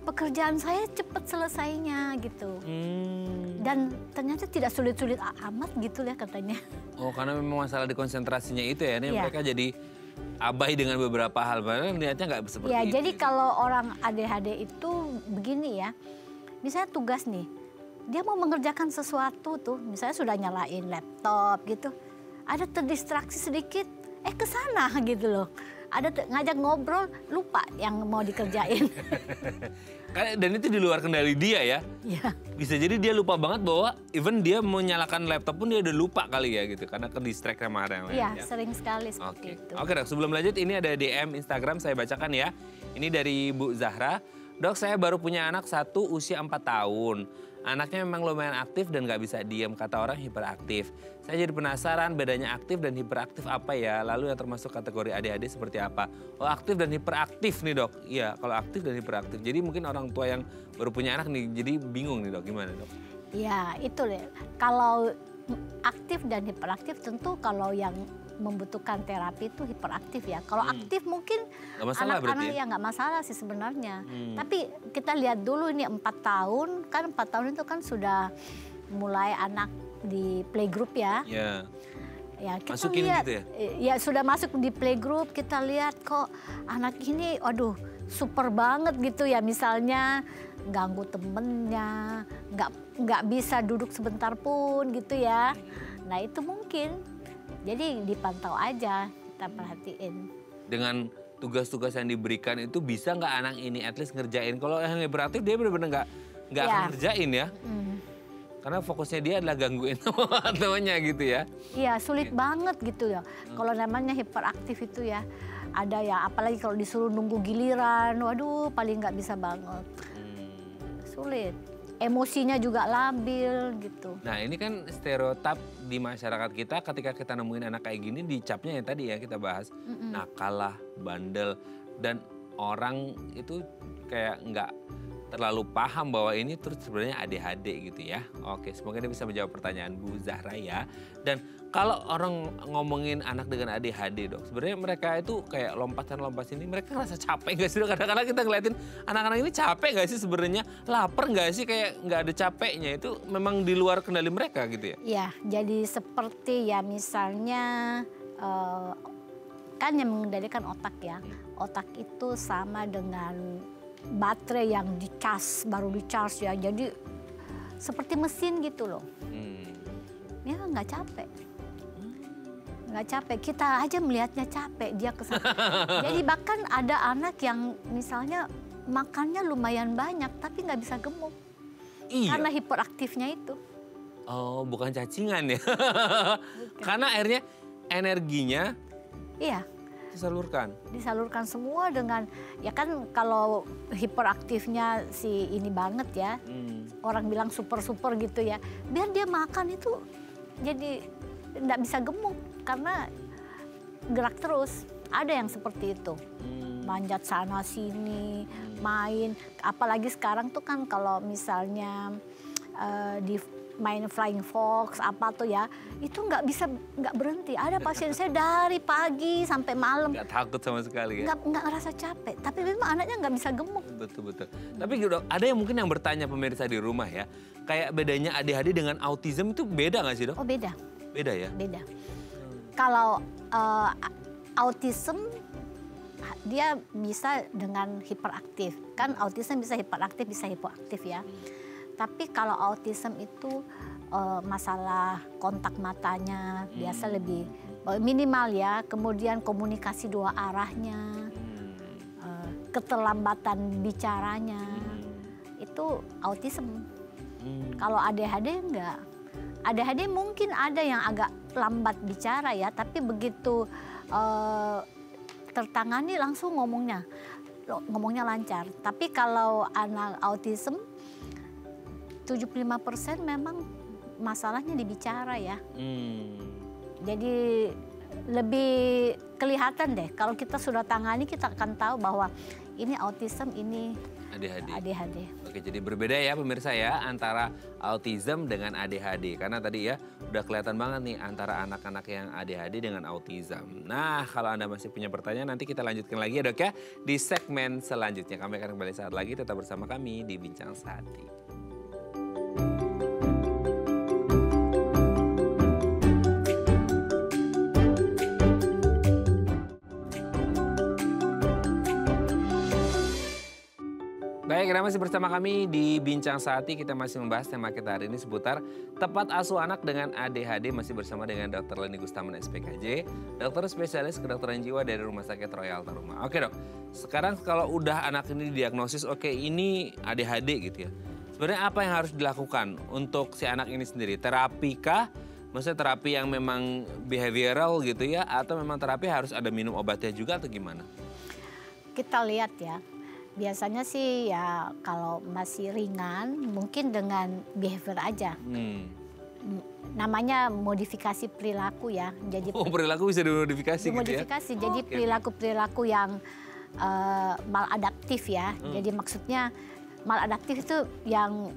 pekerjaan saya cepat selesainya gitu. Dan ternyata tidak sulit-sulit amat gitu ya katanya. Oh, karena memang masalah di konsentrasinya itu ya, ini Iya. mereka jadi abai dengan beberapa hal, padahal niatnya nggak seperti Ya, itu. jadi kalau orang ADHD itu begini ya, misalnya tugas nih, dia mau mengerjakan sesuatu tuh, misalnya sudah nyalain laptop gitu, ada terdistraksi sedikit, ke sana gitu loh. Ada ngajak ngobrol, lupa yang mau dikerjain. Dan itu di luar kendali dia ya. Ya. Bisa jadi dia lupa banget bahwa even dia mau nyalakan laptop pun dia udah lupa kali ya gitu. Karena ke distract sama hal yang lain Iya, ya. sering sekali seperti Oke. itu. Oke dok, sebelum lanjut ini ada DM Instagram saya bacakan ya. Ini dari Bu Zahra. Dok, saya baru punya anak satu usia 4 tahun. Anaknya memang lumayan aktif dan nggak bisa diem, kata orang hiperaktif. Saya jadi penasaran bedanya aktif dan hiperaktif apa ya? Lalu yang termasuk kategori ADHD seperti apa? Oh, aktif dan hiperaktif nih dok. Iya, kalau aktif dan hiperaktif. Jadi mungkin orang tua yang baru punya anak nih, jadi bingung nih dok, gimana dok? Ya, itu deh. Kalau aktif dan hiperaktif tentu kalau yang membutuhkan terapi itu hiperaktif ya. Kalau aktif mungkin Nggak masalah berarti anak-anak ya? ya nggak masalah sih sebenarnya. Tapi kita lihat dulu ini 4 tahun, kan 4 tahun itu kan sudah mulai anak di playgroup ya. Ya. Ya, kita Masukin lihat, gitu ya? ya sudah masuk di playgroup, kita lihat kok anak ini, aduh super banget gitu ya. Misalnya ganggu temennya, nggak bisa duduk sebentar pun gitu ya. Nah itu mungkin, jadi dipantau aja, kita perhatiin. Dengan tugas-tugas yang diberikan itu bisa nggak anak ini at least ngerjain? Kalau yang hiperaktif dia benar-benar nggak akan Ya. ngerjain ya. Karena fokusnya dia adalah gangguin temannya gitu ya. Iya sulit banget gitu ya. Kalau namanya hiperaktif itu ya, ada ya apalagi kalau disuruh nunggu giliran, waduh paling nggak bisa banget. Sulit. Emosinya juga labil gitu. Nah ini kan stereotip di masyarakat kita ketika kita nemuin anak kayak gini dicapnya yang tadi ya kita bahas. Nakal lah, bandel, dan orang itu kayak nggak terlalu paham bahwa ini terus sebenarnya ADHD gitu ya. Oke, semoga ini bisa menjawab pertanyaan Bu Zahra ya. Dan kalau orang ngomongin anak dengan ADHD dok, sebenarnya mereka itu kayak lompat-lompat sini, mereka ngerasa capek nggak sih dok? Kadang-kadang kita ngeliatin anak-anak ini capek nggak sih sebenarnya? Lapar nggak sih, kayak nggak ada capeknya? Itu memang di luar kendali mereka gitu ya? Ya, jadi seperti ya misalnya kan yang mengendalikan otak ya. Otak itu sama dengan baterai yang baru dicas ya. Jadi seperti mesin gitu loh. Ya nggak capek. Nggak capek, kita aja melihatnya capek, dia kesana. Jadi bahkan ada anak yang misalnya makannya lumayan banyak tapi nggak bisa gemuk. Iya. Karena hiperaktifnya itu. Oh, bukan cacingan ya? Karena akhirnya energinya Iya. disalurkan semua dengan, ya kan kalau hiperaktifnya si ini banget ya, orang bilang super-super gitu ya, biar dia makan itu jadi nggak bisa gemuk karena gerak terus. Ada yang seperti itu, manjat sana sini, main, apalagi sekarang tuh kan kalau misalnya di main flying fox apa tuh ya, itu nggak berhenti. Ada pasien saya dari pagi sampai malam Nggak takut sama sekali ya? nggak ngerasa capek, tapi memang anaknya nggak bisa gemuk. Betul. Tapi gitu, ada yang mungkin yang bertanya pemirsa di rumah ya, kayak bedanya ADHD dengan autism itu beda nggak sih dok? Oh beda, Beda ya? beda. Kalau autism dia bisa dengan hiperaktif, kan autism bisa hiperaktif bisa hipoaktif ya. Tapi kalau autism itu masalah kontak matanya biasa lebih minimal ya, kemudian komunikasi 2 arahnya, keterlambatan bicaranya, itu autism. Kalau ADHD enggak. ADHD mungkin ada yang agak lambat bicara ya, tapi begitu tertangani langsung ngomongnya. ngomongnya lancar. Tapi kalau anak autism 75% memang masalahnya dibicara ya. Jadi lebih kelihatan deh kalau kita sudah tangani, kita akan tahu bahwa ini autism, ini ADHD. Oke, jadi berbeda ya pemirsa ya antara autism dengan ADHD. Karena tadi ya udah kelihatan banget nih antara anak-anak yang ADHD dengan autism. Nah, kalau Anda masih punya pertanyaan nanti kita lanjutkan lagi ya dok ya di segmen selanjutnya. Kami akan kembali saat lagi, tetap bersama kami di Bincang Sehati. Baik, Anda masih bersama kami di Bincang Sehati. Kita masih membahas tema kita hari ini seputar tepat asuh anak dengan ADHD. Masih bersama dengan Dr. Leni Gustaman SPKJ, dokter spesialis kedokteran jiwa dari Rumah Sakit Royal Taruma. Oke dok, sekarang kalau udah anak ini didiagnosis, oke ini ADHD gitu ya. Sebenarnya apa yang harus dilakukan untuk si anak ini sendiri? Terapi kah? Maksudnya terapi yang memang behavioral gitu ya? Atau memang terapi harus ada minum obatnya juga atau gimana? Kita lihat ya. Biasanya sih ya kalau masih ringan mungkin dengan behavior aja. Namanya modifikasi perilaku ya. Jadi perilaku bisa dimodifikasi gitu ya? Jadi perilaku-perilaku yang maladaptif ya. Jadi maksudnya maladaptif itu yang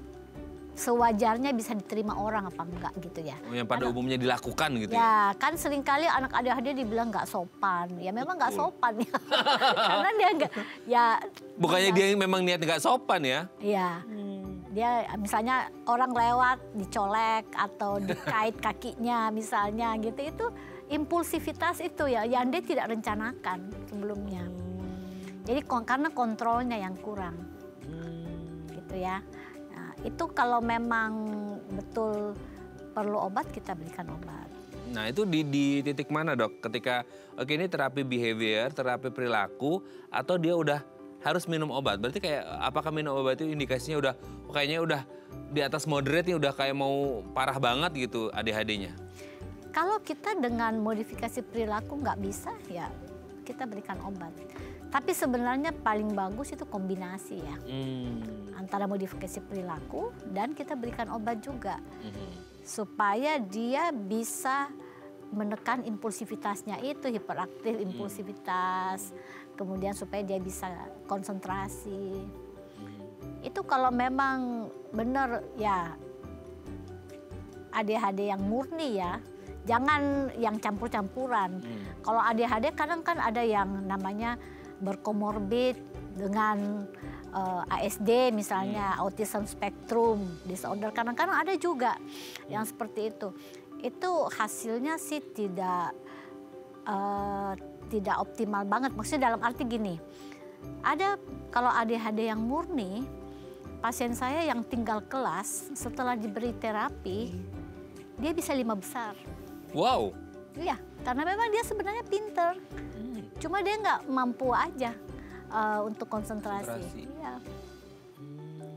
sewajarnya bisa diterima orang apa enggak gitu ya. Yang pada umumnya dilakukan gitu ya? Ya kan seringkali anak ADHD dibilang nggak sopan. Ya memang nggak sopan ya. Karena dia nggak, ya. Bukannya dia memang niat nggak sopan ya? Iya. Dia misalnya orang lewat dicolek atau dikait kakinya misalnya gitu. Itu impulsivitas itu ya yang dia tidak rencanakan sebelumnya. Jadi karena kontrolnya yang kurang. Gitu ya. Itu kalau memang betul perlu obat, kita berikan obat. Nah itu di titik mana dok? Ketika oke ini terapi behavior, terapi perilaku, atau dia udah harus minum obat? Berarti kayak apakah minum obat itu indikasinya udah kayaknya udah di atas moderate nih, udah kayak mau parah banget gitu ADHD-nya? Kalau kita dengan modifikasi perilaku nggak bisa ya kita berikan obat. Tapi sebenarnya paling bagus itu kombinasi ya. Antara modifikasi perilaku dan kita berikan obat juga. Supaya dia bisa menekan impulsivitasnya itu, hiperaktif, impulsivitas. Kemudian supaya dia bisa konsentrasi. Itu kalau memang benar ya ADHD yang murni ya. Jangan yang campur-campuran. Kalau ADHD kadang kan ada yang namanya berkomorbid dengan ASD misalnya, autism spectrum disorder, kadang-kadang ada juga yang seperti itu. Itu hasilnya sih tidak optimal banget. Maksudnya dalam arti gini, ada kalau ADHD yang murni, pasien saya yang tinggal kelas setelah diberi terapi, dia bisa 5 besar. Wow. Iya, karena memang dia sebenarnya pinter. Cuma dia nggak mampu aja untuk konsentrasi. Iya.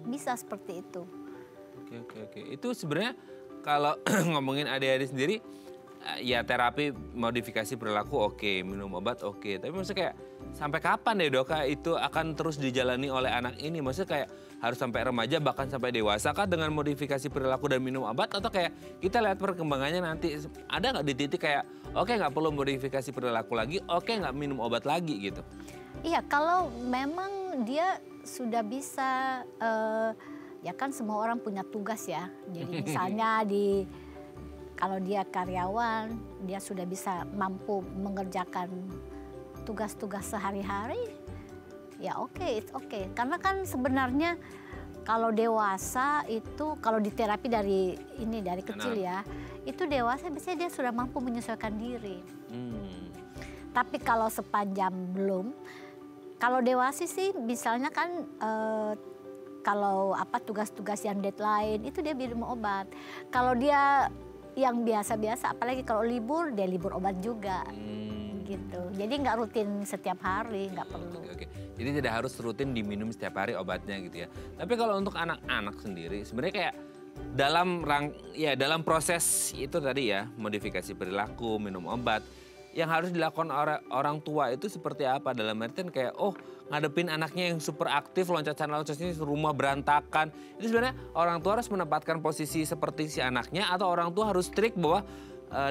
Bisa seperti itu. Oke. Itu sebenarnya kalau ngomongin ADHD sendiri, ya terapi modifikasi perilaku oke, minum obat oke. Tapi maksudnya kayak sampai kapan deh dok itu akan terus dijalani oleh anak ini? Maksudnya kayak harus sampai remaja bahkan sampai dewasa kah dengan modifikasi perilaku dan minum obat? Atau kayak kita lihat perkembangannya nanti ada nggak di titik kayak oke nggak perlu modifikasi perilaku lagi, oke nggak minum obat lagi gitu? Iya, kalau memang dia sudah bisa, ya kan semua orang punya tugas ya. Jadi misalnya kalau dia karyawan, dia sudah bisa mampu mengerjakan tugas-tugas sehari-hari, ya oke, it's okay. Karena kan sebenarnya kalau dewasa itu, kalau di terapi dari kecil ya, itu dewasa biasanya dia sudah mampu menyesuaikan diri. Tapi kalau sepanjang belum, kalau dewasa sih misalnya kan kalau tugas-tugas yang deadline itu dia minum obat. Kalau dia yang biasa-biasa, apalagi kalau libur, dia libur obat juga. Gitu. Jadi nggak rutin setiap hari, nggak perlu. Oke. Jadi tidak harus rutin diminum setiap hari obatnya gitu ya. Tapi kalau untuk anak-anak sendiri, sebenarnya kayak dalam proses itu tadi ya, modifikasi perilaku, minum obat, yang harus dilakukan orang tua itu seperti apa? Dalam artian kayak, oh ngadepin anaknya yang super aktif, loncat sana loncat sini, rumah berantakan. Itu sebenarnya orang tua harus menempatkan posisi seperti si anaknya, atau orang tua harus strict bahwa,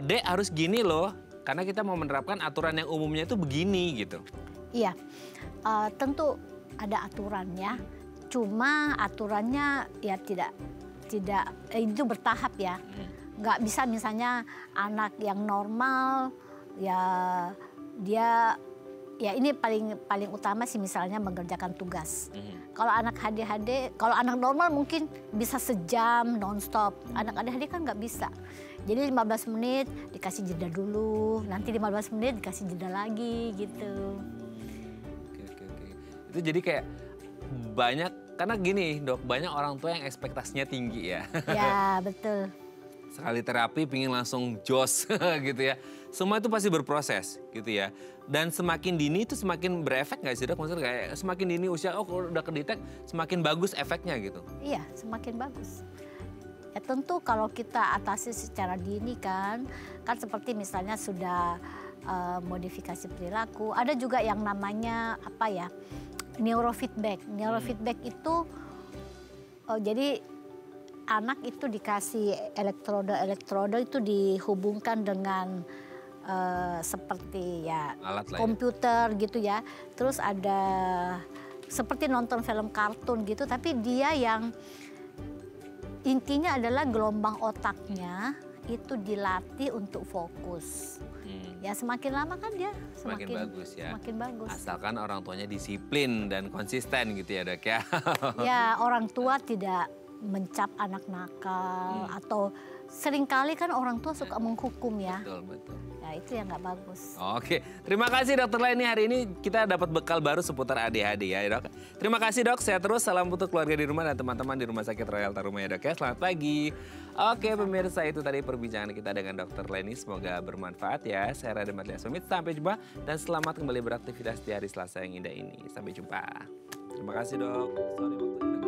Dek harus gini loh. Karena kita mau menerapkan aturan yang umumnya itu begini gitu. Iya, tentu ada aturannya. Cuma aturannya ya tidak itu bertahap ya. Nggak bisa misalnya anak yang normal ya dia ya ini paling utama sih misalnya mengerjakan tugas. Kalau anak ADHD, kalau anak normal mungkin bisa sejam nonstop. Anak ADHD kan nggak bisa. Jadi 15 menit dikasih jeda dulu, nanti 15 menit dikasih jeda lagi gitu. Oke. Itu jadi kayak banyak, karena gini Dok, banyak orang tua yang ekspektasinya tinggi ya. Ya betul. Sekali terapi pingin langsung jos gitu ya. Semua itu pasti berproses gitu ya. Dan semakin dini itu semakin berefek nggak sih Dok? Maksudnya kayak semakin dini usia, oh kalau udah kedetek semakin bagus efeknya gitu. Iya, semakin bagus. Ya tentu kalau kita atasi secara dini kan seperti misalnya sudah modifikasi perilaku. Ada juga yang namanya apa ya, neurofeedback. Neurofeedback itu jadi anak itu dikasih elektroda itu dihubungkan dengan seperti ya komputer gitu ya. Terus ada seperti nonton film kartun gitu, tapi dia yang intinya adalah gelombang otaknya itu dilatih untuk fokus. Ya semakin lama kan dia semakin bagus ya. Semakin bagus. Asalkan orang tuanya disiplin dan konsisten gitu ya Dok ya. Ya orang tua tidak mencap anak nakal atau seringkali kan orang tua suka menghukum ya. Betul. Ya itu yang nggak bagus. Oke, terima kasih Dokter Leni. Hari ini kita dapat bekal baru seputar ADHD ya Dok. Terima kasih Dok, sehat terus. Salam untuk keluarga di rumah dan teman-teman di Rumah Sakit Royal Taruma ya Dok ya. Selamat pagi. Oke pemirsa, itu tadi perbincangan kita dengan Dokter Leni. Semoga bermanfaat ya. Saya Raden Matlias pamit, sampai jumpa. Dan selamat kembali beraktivitas di hari Selasa yang indah ini. Sampai jumpa. Terima kasih Dok. Sorry waktunya.